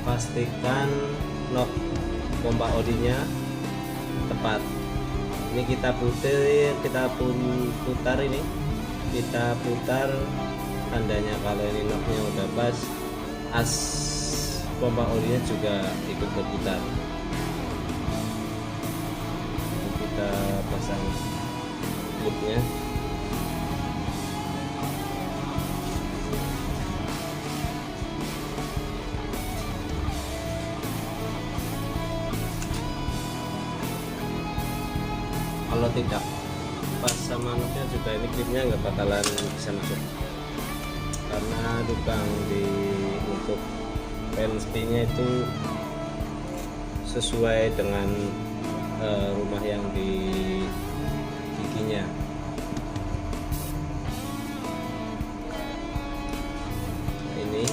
pastikan nok pompa olinya tepat. Ini kita putar ini, kita putar tandanya kalau ini noknya udah pas, as pompa olinya juga ikut berputar. Kita pasang klipnya. Kalau tidak pas sama noknya juga ini klipnya nggak bakalan bisa masuk, karena lubang untuk pen spinnya itu sesuai dengan rumah yang di giginya. Ini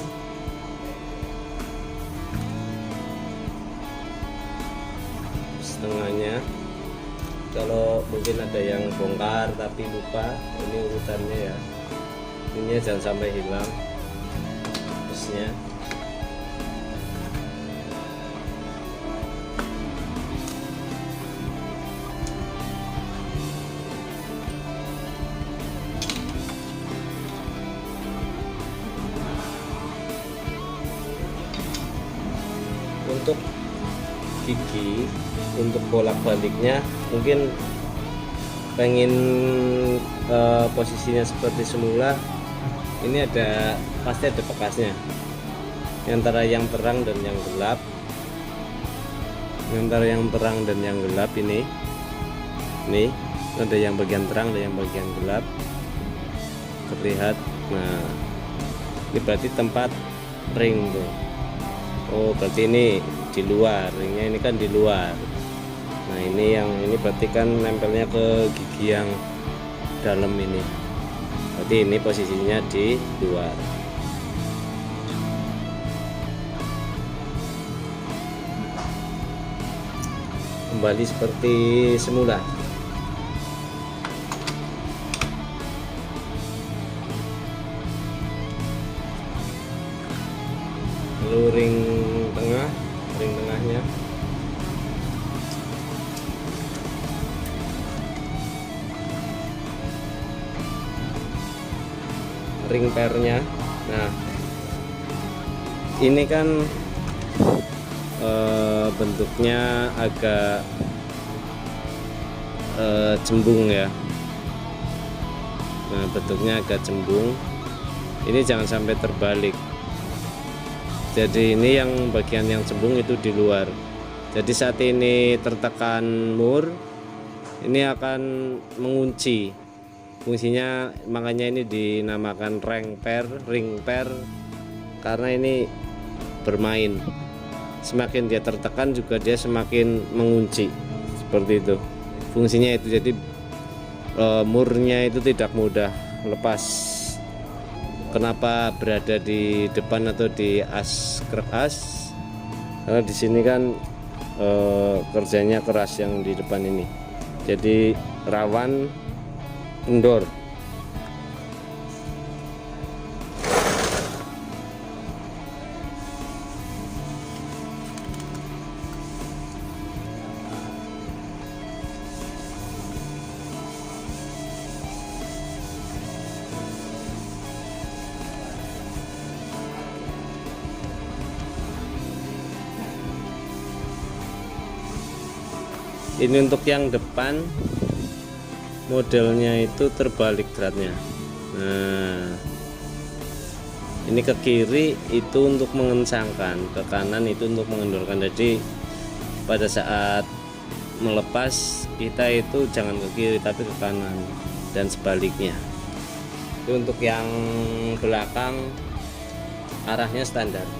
setengahnya. Kalau mungkin ada yang bongkar tapi lupa, ini urutannya ya, ini jangan sampai hilang terusnya. Untuk gigi, untuk bolak-baliknya mungkin pengen posisinya seperti semula, ini pasti ada bekasnya antara yang terang dan yang gelap. Antara yang terang dan yang gelap ini ada yang bagian terang dan yang bagian gelap terlihat. Nah, ini berarti tempat ring tuh. Oh, berarti ini di luar, ringnya ini kan di luar. Nah, ini berarti kan nempelnya ke gigi yang dalam ini. Berarti ini posisinya di luar. Kembali seperti semula. Lalu ring tengahnya ring pernya. Nah, ini kan bentuknya agak cembung ya. Nah, bentuknya agak cembung. Ini jangan sampai terbalik. Jadi ini yang bagian yang cembung itu di luar. Jadi saat ini tertekan mur, ini akan mengunci. Fungsinya makanya ini dinamakan ring per, karena ini bermain. Semakin dia tertekan juga dia semakin mengunci, seperti itu. Fungsinya itu, jadi murnya itu tidak mudah lepas. Kenapa berada di depan atau di krek as? Karena di sini kan kerjanya keras yang di depan ini, jadi rawan kendor. Ini untuk yang depan modelnya itu terbalik dratnya. Nah, ini ke kiri itu untuk mengencangkan, ke kanan itu untuk mengendorkan. Jadi pada saat melepas kita itu jangan ke kiri tapi ke kanan dan sebaliknya. Itu untuk yang belakang arahnya standar.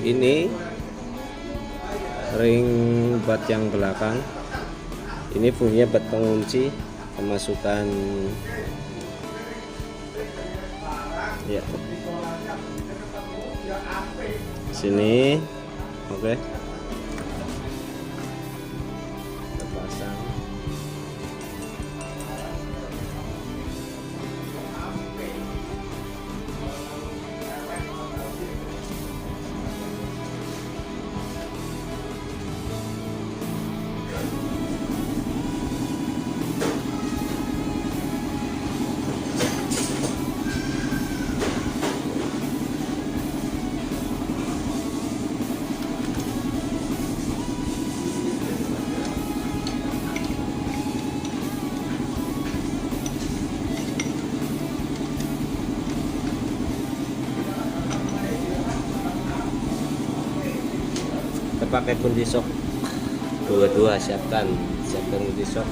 Ini ring bat yang belakang. Ini fungsinya bat pengunci pemasukan ya sini. Oke, kita pasang. Kita pakai kunci sok dua-dua, siapkan kunci sok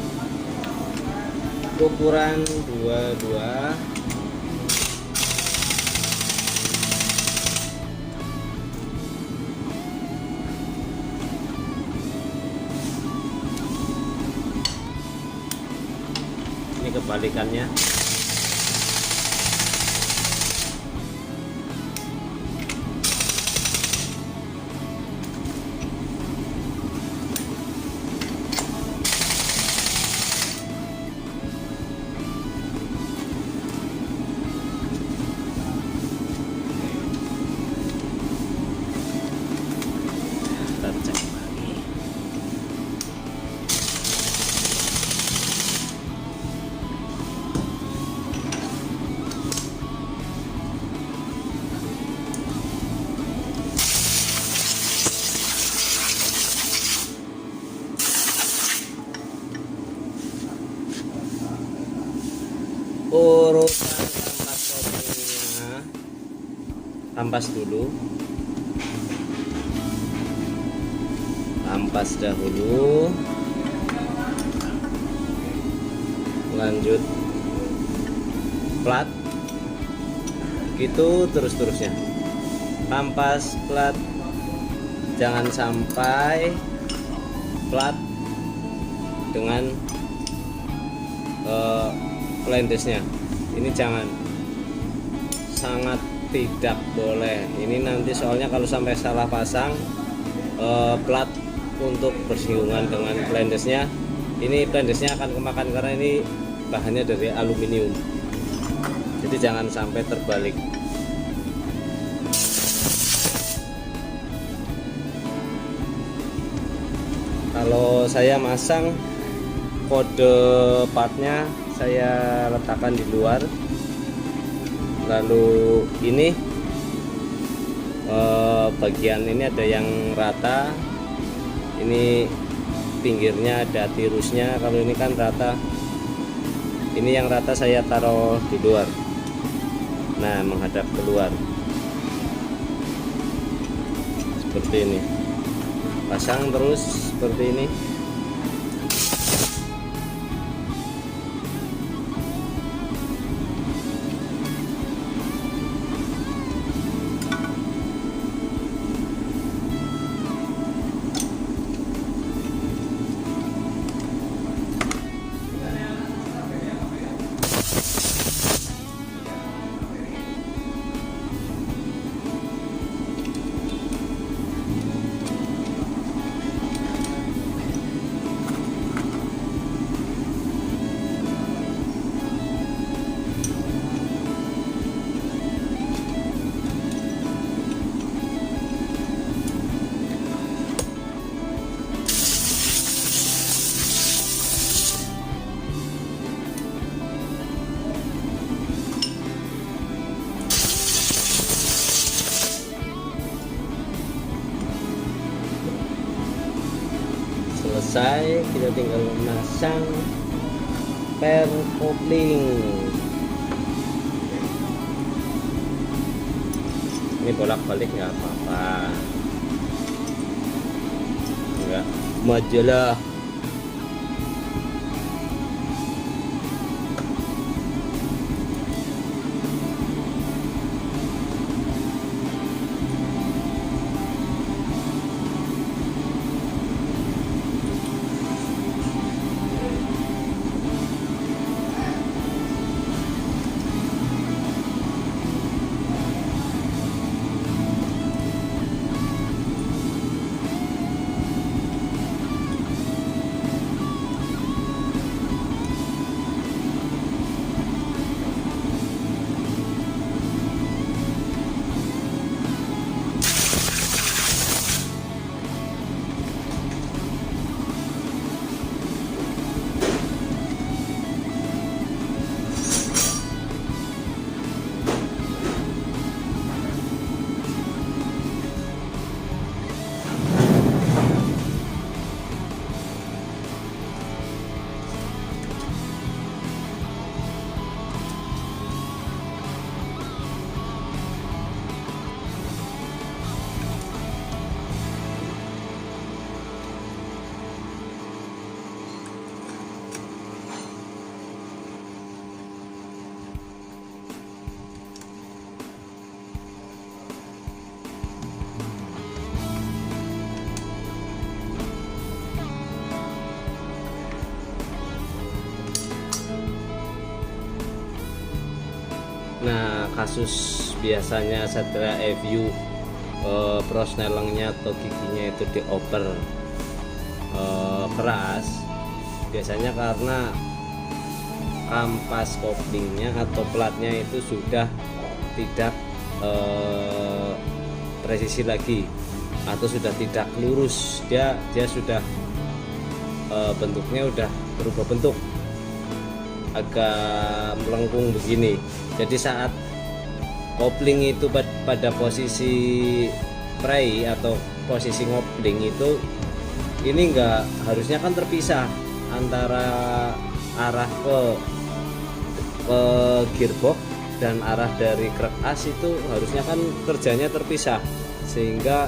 ukuran 22. Ini kebalikannya. Kita cek lagi. Urutan ampas kopingnya, ampas dulu, ampas dahulu, lanjut plat, gitu terus-terusnya. Ampas plat, jangan sampai plat dengan plendesnya. Ini jangan, sangat tidak boleh. Ini nanti soalnya kalau sampai salah pasang plat untuk bersinggungan dengan plendesnya, ini plendesnya akan kemakan karena ini bahannya dari aluminium. Jadi jangan sampai terbalik. Kalau saya masang, kode partnya saya letakkan di luar. Lalu ini bagian ini ada yang rata, ini pinggirnya ada tirusnya. Kalau ini kan rata, ini yang rata saya taruh di luar, nah menghadap keluar seperti ini. Pasang terus seperti ini. Selesai, kita tinggal memasang per kopling. Ini bolak-balik nggak apa-apa, nggak majalah. kasus biasanya setelah EVU prosnelengnya atau giginya itu dioper keras, biasanya karena kampas koplingnya atau platnya itu sudah tidak presisi lagi atau sudah tidak lurus, dia sudah bentuknya udah berubah bentuk, agak melengkung begini. Jadi saat kopling itu pada posisi prei atau posisi ngopling itu, ini enggak, harusnya kan terpisah antara arah ke gearbox dan arah dari krek as, itu harusnya kan kerjanya terpisah sehingga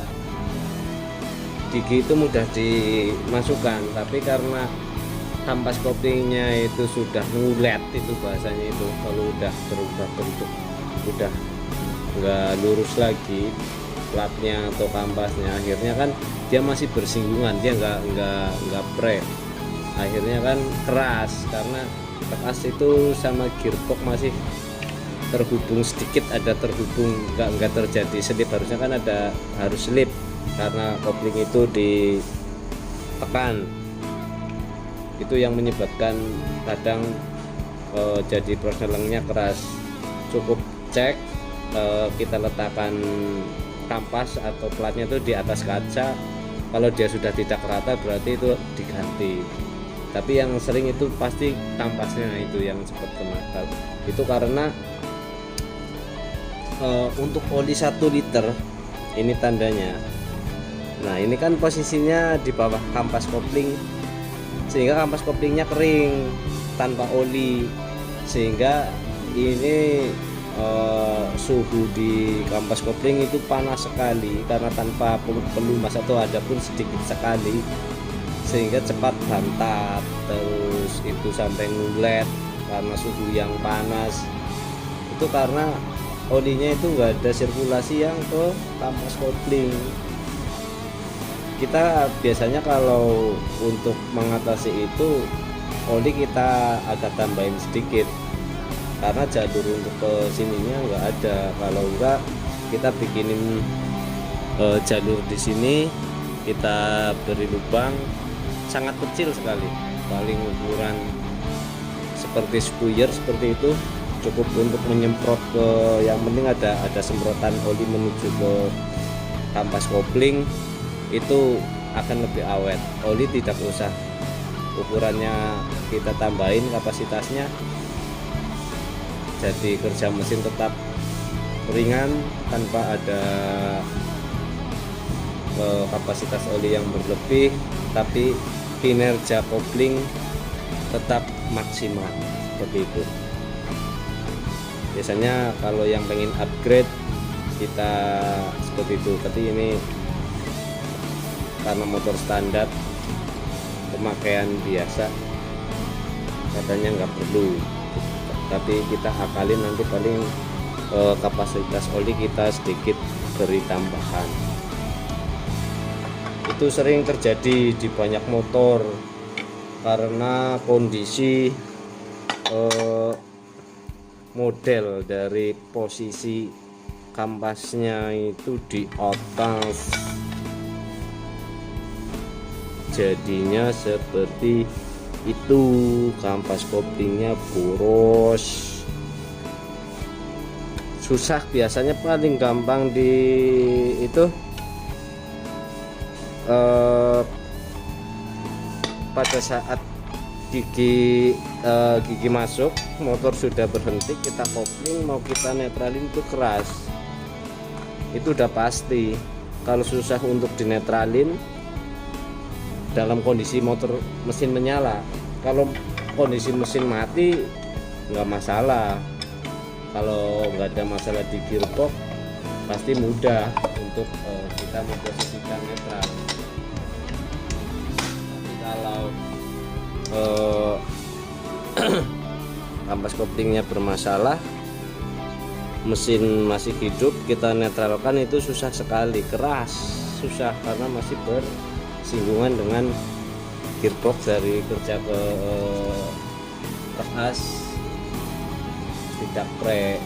gigi itu mudah dimasukkan. Tapi karena kampas koplingnya itu sudah ngulet, itu bahasanya itu, kalau udah berubah bentuk, udah nggak lurus lagi platnya atau kampasnya, akhirnya kan dia masih bersinggungan, dia nggak pre, akhirnya kan keras karena as itu sama gearbox masih terhubung sedikit, ada terhubung, nggak terjadi selip. Harusnya kan harus selip karena kopling itu ditekan, itu yang menyebabkan kadang jadi prosnelengnya keras. Cukup cek, kita letakkan kampas atau platnya itu di atas kaca, kalau dia sudah tidak rata berarti itu diganti. Tapi yang sering itu pasti kampasnya itu yang cepat kemakan. Itu karena untuk oli 1 liter ini tandanya, nah ini kan posisinya di bawah kampas kopling, sehingga kampas koplingnya kering tanpa oli, sehingga ini suhu di kampas kopling itu panas sekali karena tanpa pelumas atau ada pun sedikit sekali, sehingga cepat bantat, terus itu sampai ngulet karena suhu yang panas. Itu karena olinya itu enggak ada sirkulasi yang ke kampas kopling. Kita biasanya kalau untuk mengatasi itu, oli kita agak tambahin sedikit karena jalur untuk ke sininya enggak ada. Kalau enggak, kita bikinin jalur di sini, kita beri lubang sangat kecil sekali, paling ukuran seperti spuyer seperti itu, cukup untuk menyemprot ke, yang penting ada semprotan oli menuju ke kampas kopling, itu akan lebih awet. Oli tidak usah ukurannya kita tambahin kapasitasnya, jadi kerja mesin tetap ringan tanpa ada kapasitas oli yang berlebih, tapi kinerja kopling tetap maksimal seperti itu. Biasanya kalau yang pengen upgrade kita seperti itu, tapi ini karena motor standar pemakaian biasa katanya nggak perlu, tapi kita akalin nanti paling kapasitas oli kita sedikit beri tambahan. Itu sering terjadi di banyak motor karena kondisi model dari posisi kampasnya itu di atas, jadinya seperti itu, kampas koplingnya boros. Susah biasanya, paling gampang di itu pada saat gigi masuk, motor sudah berhenti, kita kopling mau kita netralin itu keras, itu udah pasti. Kalau susah untuk dinetralin dalam kondisi motor mesin menyala, kalau kondisi mesin mati nggak masalah. Kalau nggak ada masalah di gearbox, pasti mudah untuk kita memposisikan netral. Tapi kalau kampas koplingnya bermasalah, mesin masih hidup, kita netralkan itu susah sekali, keras, susah karena masih bersinggungan dengan gearbox dari kerja ke as, tidak pre.